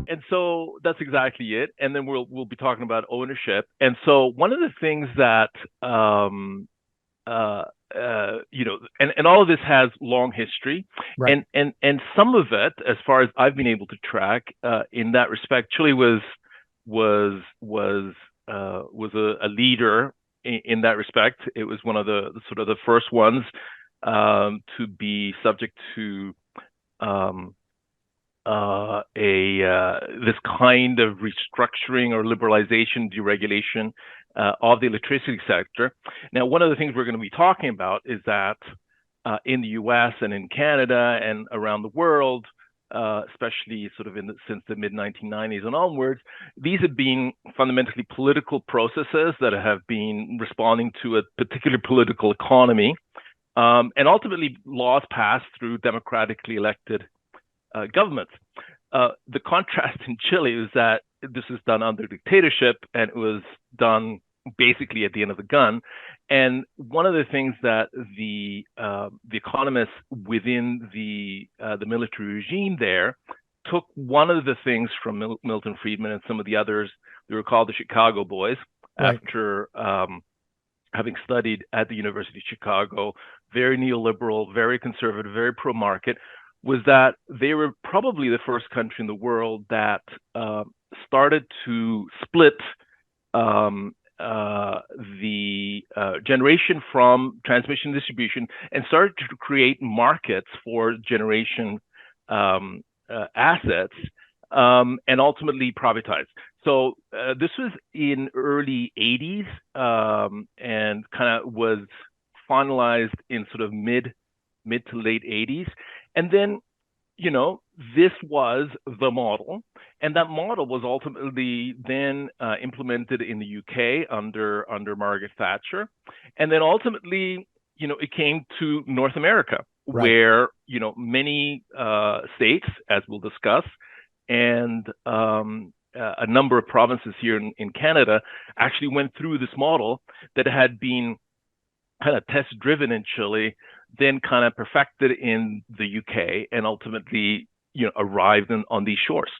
And so that's exactly it. And then we'll be talking about ownership. And so one of the things that uh, and all of this has long history, Right. and some of it, as far as I've been able to track, in that respect, Chile was was was a leader in that respect. It was one of the sort of the first ones to be subject to um, a this kind of restructuring or liberalization, deregulation of the electricity sector. Now, one of the things we're going to be talking about is that in the U.S. and in Canada and around the world, especially sort of since the mid 1990s and onwards, these have been fundamentally political processes that have been responding to a particular political economy, and ultimately laws passed through democratically elected governments. The contrast in Chile is that this is done under dictatorship, and it was done basically at the end of the gun. And one of the things that the economists within the military regime there took one of the things from Milton Friedman and some of the others. They were called the Chicago Boys Right. after having studied at the University of Chicago, very neoliberal, very conservative, very pro market, was that they were probably the first country in the world that started to split um, the generation from transmission and distribution and started to create markets for generation assets, and ultimately privatize. So this was in early 80s, and kind of was finalized in sort of mid to late 80s. And then, this was the model. And that model was ultimately then implemented in the UK under Margaret Thatcher. And then ultimately, it came to North America, Right. where, many states, as we'll discuss, and a number of provinces here in Canada actually went through this model that had been kind of test driven in Chile, then kind of perfected in the UK, and ultimately, arrived on these shores.